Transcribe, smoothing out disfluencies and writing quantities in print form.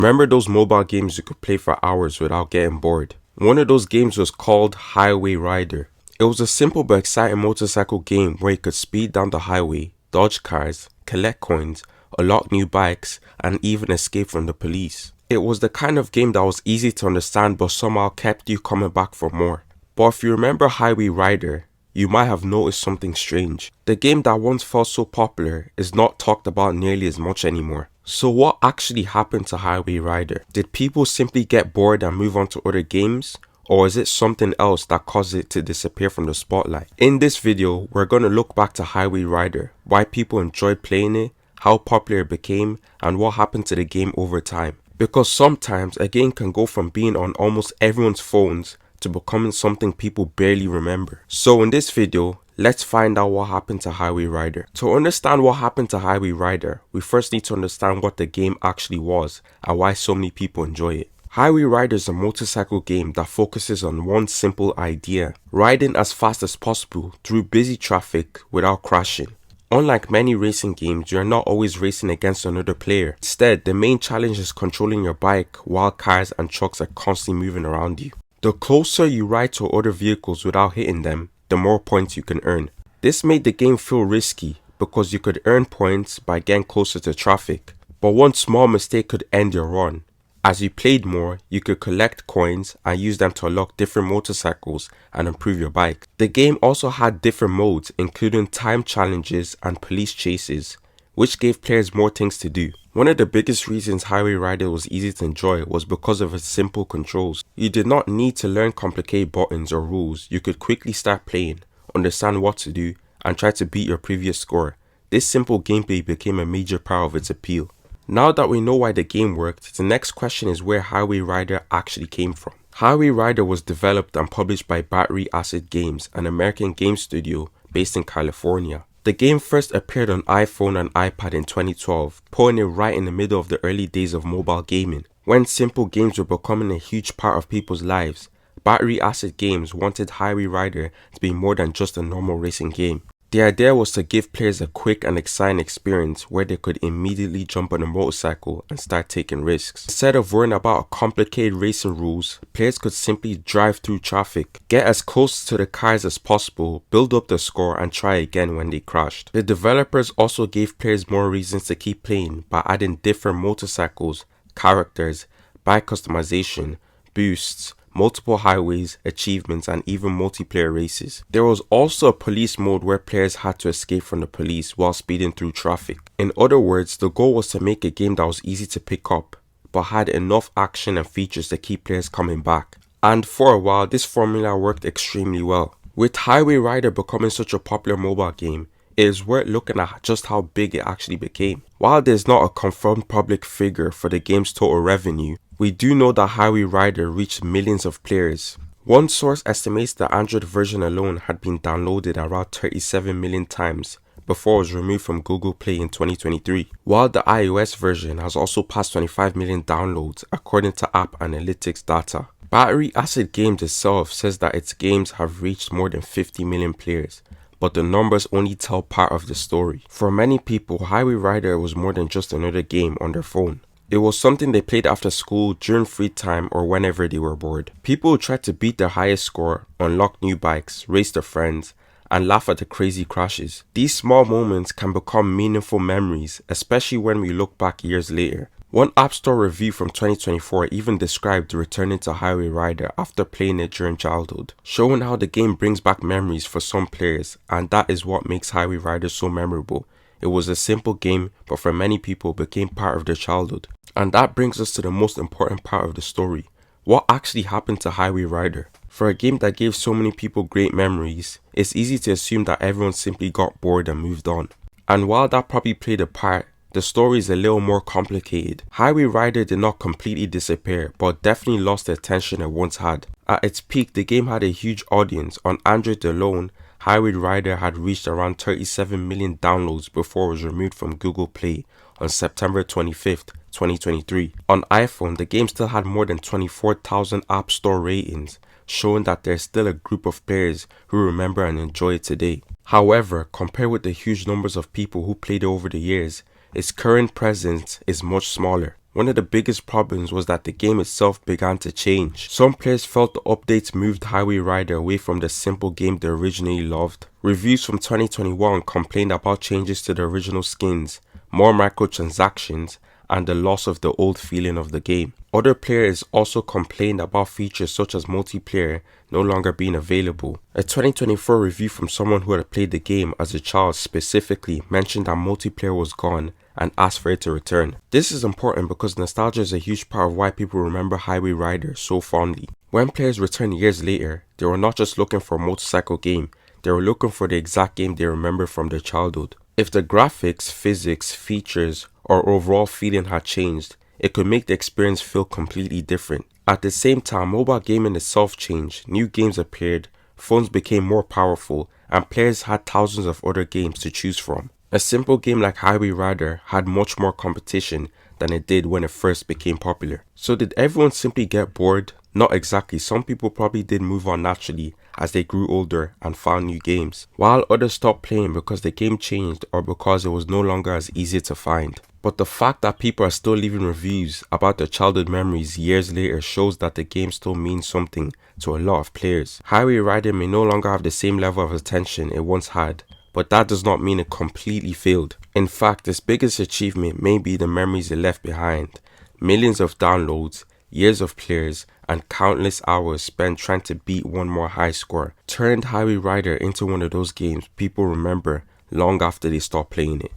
Remember those mobile games you could play for hours without getting bored? One of those games was called Highway Rider. It was a simple but exciting motorcycle game where you could speed down the highway, dodge cars, collect coins, unlock new bikes, and even escape from the police. It was the kind of game that was easy to understand but somehow kept you coming back for more. But if you remember Highway Rider, you might have noticed something strange. The game that once felt so popular is not talked about nearly as much anymore. So what actually happened to Highway Rider? Did people simply get bored and move on to other games? Or is it something else that caused it to disappear from the spotlight? In this video, we're going to look back to Highway Rider, why people enjoyed playing it, how popular it became, and what happened to the game over time. Because sometimes a game can go from being on almost everyone's phones to becoming something people barely remember. So in this video, let's find out what happened to Highway Rider. To understand what happened to Highway Rider, we first need to understand what the game actually was and why so many people enjoy it. Highway Rider is a motorcycle game that focuses on one simple idea: riding as fast as possible through busy traffic without crashing. Unlike many racing games, you are not always racing against another player. Instead, the main challenge is controlling your bike while cars and trucks are constantly moving around you. The closer you ride to other vehicles without hitting them, the more points you can earn. This made the game feel risky because you could earn points by getting closer to traffic, but one small mistake could end your run. As you played more, you could collect coins and use them to unlock different motorcycles and improve your bike. The game also had different modes, including time challenges and police chases, which gave players more things to do. One of the biggest reasons Highway Rider was easy to enjoy was because of its simple controls. You did not need to learn complicated buttons or rules. You could quickly start playing, understand what to do, and try to beat your previous score. This simple gameplay became a major part of its appeal. Now that we know why the game worked, the next question is where Highway Rider actually came from. Highway Rider was developed and published by Battery Acid Games, an American game studio based in California. The game first appeared on iPhone and iPad in 2012, putting it right in the middle of the early days of mobile gaming. When simple games were becoming a huge part of people's lives, Battery Acid Games wanted Highway Rider to be more than just a normal racing game. The idea was to give players a quick and exciting experience where they could immediately jump on a motorcycle and start taking risks. Instead of worrying about complicated racing rules, players could simply drive through traffic, get as close to the cars as possible, build up the score, and try again when they crashed. The developers also gave players more reasons to keep playing by adding different motorcycles, characters, bike customization, boosts, multiple highways, achievements, and even multiplayer races. There was also a police mode where players had to escape from the police while speeding through traffic. In other words, the goal was to make a game that was easy to pick up, but had enough action and features to keep players coming back. And for a while, this formula worked extremely well. With Highway Rider becoming such a popular mobile game, it is worth looking at just how big it actually became. While there's not a confirmed public figure for the game's total revenue, we do know that Highway Rider reached millions of players. One source estimates the Android version alone had been downloaded around 37 million times before it was removed from Google Play in 2023, while the iOS version has also passed 25 million downloads according to App Analytics data. Battery Acid Games itself says that its games have reached more than 50 million players, but the numbers only tell part of the story. For many people, Highway Rider was more than just another game on their phone. It was something they played after school, during free time, or whenever they were bored. People would try to beat their highest score, unlock new bikes, race their friends, and laugh at the crazy crashes. These small moments can become meaningful memories, especially when we look back years later. One App Store review from 2024 even described returning to Highway Rider after playing it during childhood, showing how the game brings back memories for some players, and that is what makes Highway Rider so memorable. It was a simple game, but for many people became part of their childhood. And that brings us to the most important part of the story. What actually happened to Highway Rider? For a game that gave so many people great memories, it's easy to assume that everyone simply got bored and moved on. And while that probably played a part, the story is a little more complicated. Highway Rider did not completely disappear, but definitely lost the attention it once had. At its peak, the game had a huge audience. On Android alone, Highway Rider had reached around 37 million downloads before it was removed from Google Play on September 25th, 2023. On iPhone, the game still had more than 24,000 App Store ratings, showing that there's still a group of players who remember and enjoy it today. However, compared with the huge numbers of people who played it over the years, its current presence is much smaller. One of the biggest problems was that the game itself began to change. Some players felt the updates moved Highway Rider away from the simple game they originally loved. Reviews from 2021 complained about changes to the original skins, more microtransactions, and the loss of the old feeling of the game. Other players also complained about features such as multiplayer no longer being available. A 2024 review from someone who had played the game as a child specifically mentioned that multiplayer was gone and asked for it to return. This is important because nostalgia is a huge part of why people remember Highway Rider so fondly. When players return years later, they were not just looking for a motorcycle game, they were looking for the exact game they remember from their childhood. If the graphics, physics, features, or overall feeling had changed, it could make the experience feel completely different. At the same time, mobile gaming itself changed, new games appeared, phones became more powerful, and players had thousands of other games to choose from. A simple game like Highway Rider had much more competition than it did when it first became popular. So did everyone simply get bored? Not exactly. Some people probably did move on naturally as they grew older and found new games, while others stopped playing because the game changed or because it was no longer as easy to find. But the fact that people are still leaving reviews about their childhood memories years later shows that the game still means something to a lot of players. Highway Rider may no longer have the same level of attention it once had, but that does not mean it completely failed. In fact, its biggest achievement may be the memories it left behind. Millions of downloads, years of players, and countless hours spent trying to beat one more high score turned Highway Rider into one of those games people remember long after they stop playing it.